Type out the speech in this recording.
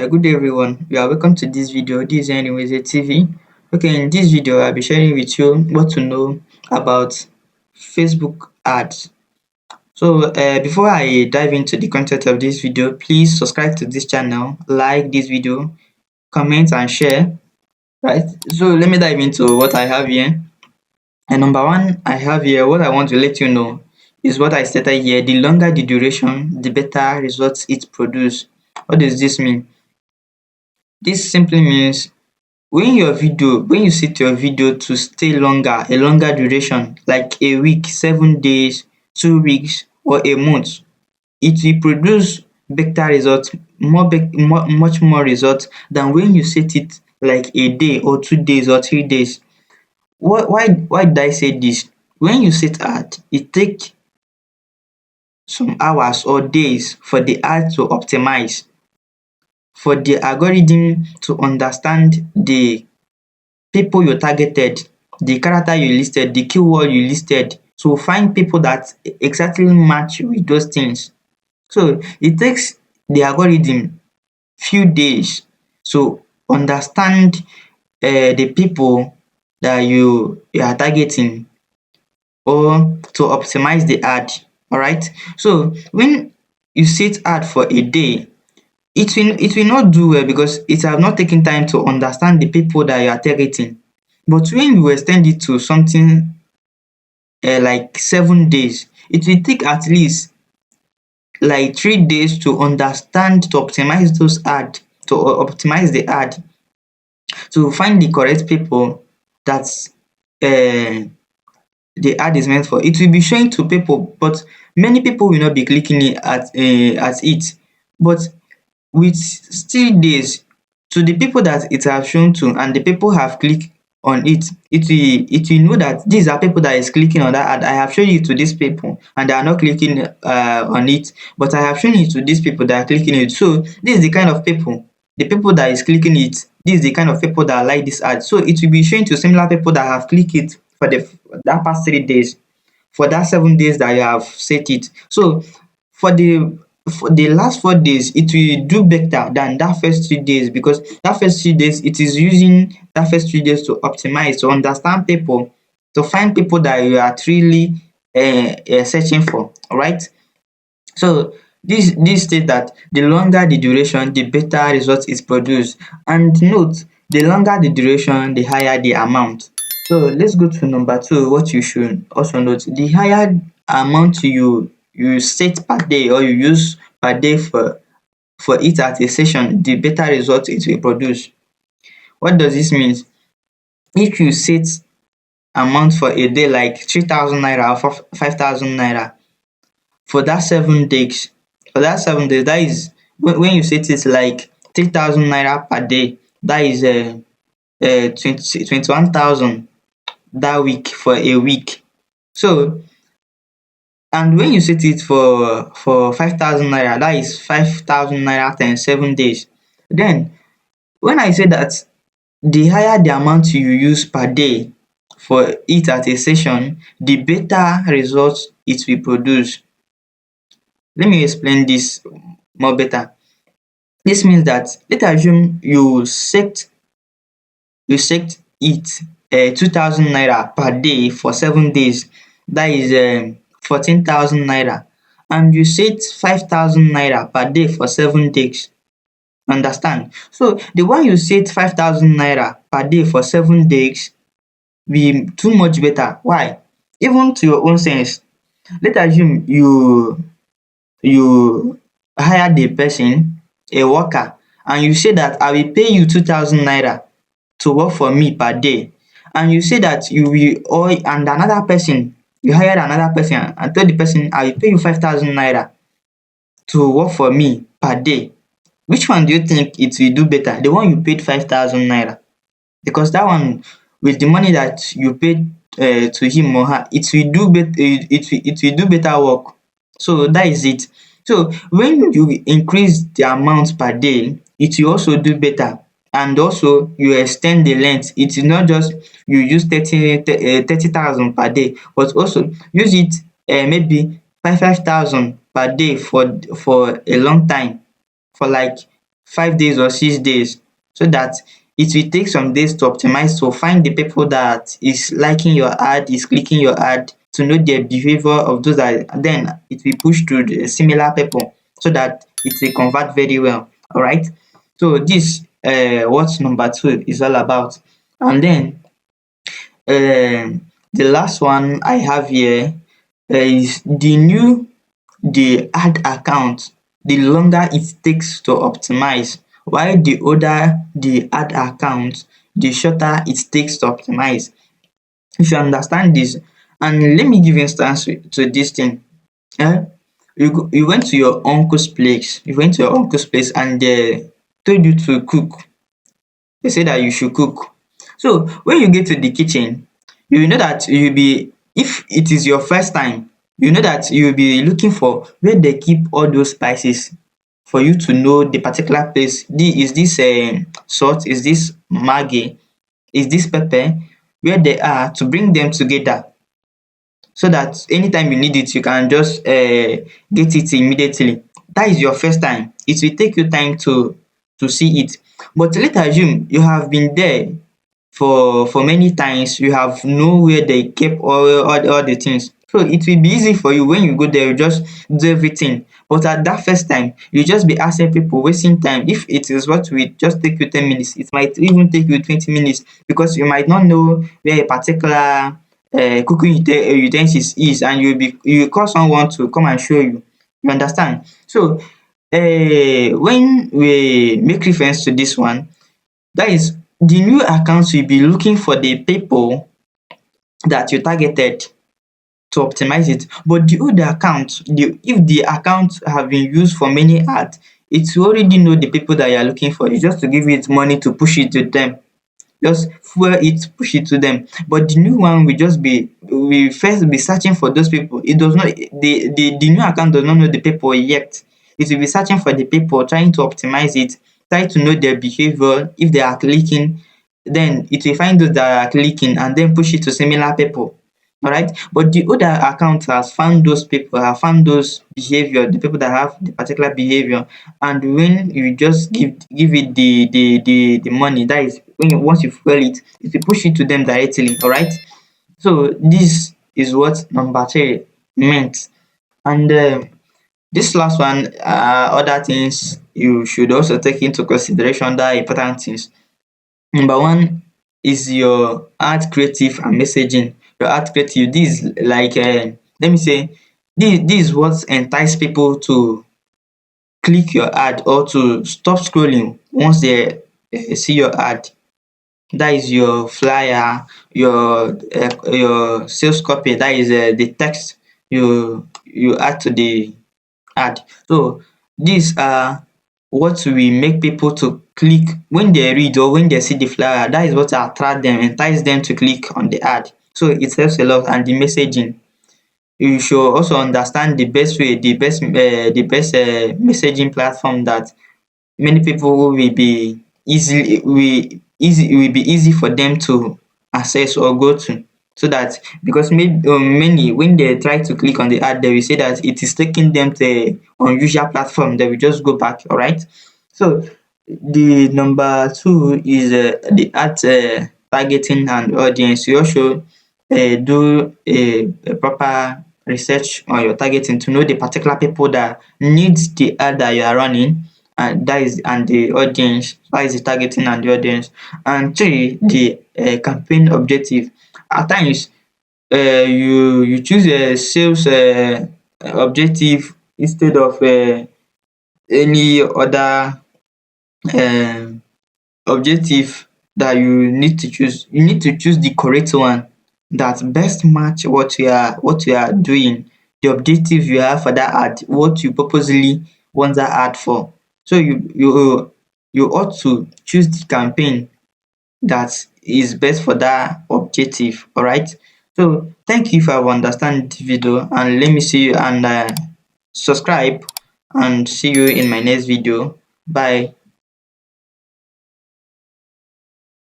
Good day everyone. You are welcome to this video. This is anyways a TV. Okay, in this video I'll be sharing with you what to know about Facebook ads. So before I dive into the content of this video, please subscribe to this channel, like this video, comment and share. Right. So let me dive into what I have here. And number one, I have here what I want to let you know is what I stated here. The longer the duration, the better results it produce. What does this mean? This simply means when you set your video to stay longer, a longer duration like a week, 7 days, 2 weeks or a month, it will produce better results, much more results than when you set it like a day or 2 days or 3 days. Why did I say this? When you set ad, it take some hours or days for the ad to optimize, for the algorithm to understand the people you targeted, the character you listed, the keyword you listed, to find people that exactly match with those things. So it takes the algorithm few days to understand the people that you are targeting or to optimize the ad. Alright. So when you set ad for a day, it will not do well because it have not taken time to understand the people that you are targeting. But when you extend it to something like 7 days, it will take at least like 3 days to understand, to optimize those ad, to optimize the ad, to find the correct people that the ad is meant for. It will be showing to people, but many people will not be clicking it at it. But with still days, to the people that it have shown to and the people have clicked on it, it will know that these are people that is clicking on that ad. I have shown it to these people and they are not clicking on it, but I have shown it to these people that are clicking it. So this is the kind of people, the people that is clicking it, this is the kind of people that like this ad. So it will be showing to similar people that have clicked it for that past 3 days, for that 7 days that you have set it. So for the last 4 days, it will do better than that first 3 days, because that first 3 days it is using that first 3 days to optimize, to understand people, to find people that you are truly searching for. All right. So this state that the longer the duration, the better result is produced. And note, the longer the duration, the higher the amount. So let's go to number two. What you should also note: the higher amount you set per day, or you use per day for it at a session, the better result it will produce. What does this mean? If you set amount for a day like 3,000 naira or 5,000 naira, for that 7 days, that is when you set it like 3,000 naira per day, that is 21,000 that week, for a week. So, and when you set it for 5,000 naira, that is 5,000 naira times 7 days. Then when I say that the higher the amount you use per day for it at a session, the better results it will produce. Let me explain this more better. This means that, let's assume you set it 2,000 naira per day for 7 days, that is 14,000 naira, and you set 5,000 naira per day for 7 days. Understand? So the one you set 5,000 naira per day for 7 days be too much better. Why? Even to your own sense, let's assume you hire the person, a worker, and you say that I will pay you 2,000 naira to work for me per day, and you say that you will owe, and another person, you hired another person and told the person I will pay you 5,000 naira to work for me per day. Which one do you think it will do better? The one you paid 5,000 naira, because that one, with the money that you paid to him or her, it will do better work. So that is it. So when you increase the amount per day, it will also do better, and also you extend the length. It is not just you use 30,000 per day, but also use it maybe 5,000 per day for a long time, for like 5 days or 6 days, so that it will take some days to optimize to find the people that is liking your ad, is clicking your ad, to know their behavior of those that, then it will push to the similar people so that it will convert very well. All right. So this what number two is all about. And then the last one I have here is the new the ad account, the longer it takes to optimize, while the older the ad account, the shorter it takes to optimize. If you understand this, and let me give instance to this thing. um you went to your uncle's place, and they told you to cook. They say that you should cook. So when you get to the kitchen, you know that you'll be, if it is your first time, you know that you'll be looking for where they keep all those spices for you to know the particular place. Is this salt, is this maggi, is this pepper, where they are, to bring them together so that anytime you need it you can just get it immediately. That is your first time. It will take you time to see it, but let's assume you have been there for many times, you have know where they kept all the things, so it will be easy for you. When you go there, you just do everything. But at that first time, you just be asking people, wasting time. If it is what will just take you 10 minutes, it might even take you 20 minutes, because you might not know where a particular cooking utensils is, and you call someone to come and show you. You understand? So when we make reference to this one, that is, the new account will be looking for the people that you targeted to optimize it. But the old account, if the account have been used for many ads, it will already know the people that you are looking for. It's just to give it money to push it to them. Just fuel it, push it to them. But the new one will just be, we first be searching for those people. It does not, the new account does not know the people yet. It will be searching for the people, trying to optimize it, try to know their behavior. If they are clicking, then it will find those that are clicking and then push it to similar people. Alright, but the other account has found those people, have found those behavior, the people that have the particular behavior, and when you just give it the money, that is when you, once you fuel it, it will push it to them directly. Alright, so this is what number three meant. And this last one, other things you should also take into consideration, that important things. Number one is your art creative and messaging. Your art creative, this is like let me say, this is what entice people to click your ad or to stop scrolling once they see your ad. That is your flyer, your sales copy, that is the text you add to the ad. So these are what will make people to click when they read or when they see the flyer. That is what attract them, entice them to click on the ad. So it helps a lot. And the messaging, you should also understand the best way, the best messaging platform that many people will be easy for them to access or go to, so that, because many, when they try to click on the ad, they will say that it is taking them to a unusual platform. They will just go back. All right, so the number two is the ad targeting and audience. You also do a proper research on your targeting to know the particular people that needs the ad that you are running, and that is, and the audience, that is the targeting and the audience. And three, the campaign objective. At times you choose a sales objective instead of any other um objective that you need to choose. You need to choose the correct one that best match what you are doing, the objective you have for that ad, what you purposely want that ad for. So you ought to choose the campaign that is best for that objective. All right. So thank you for understand the video, and let me see you, and subscribe, and see you in my next video. Bye.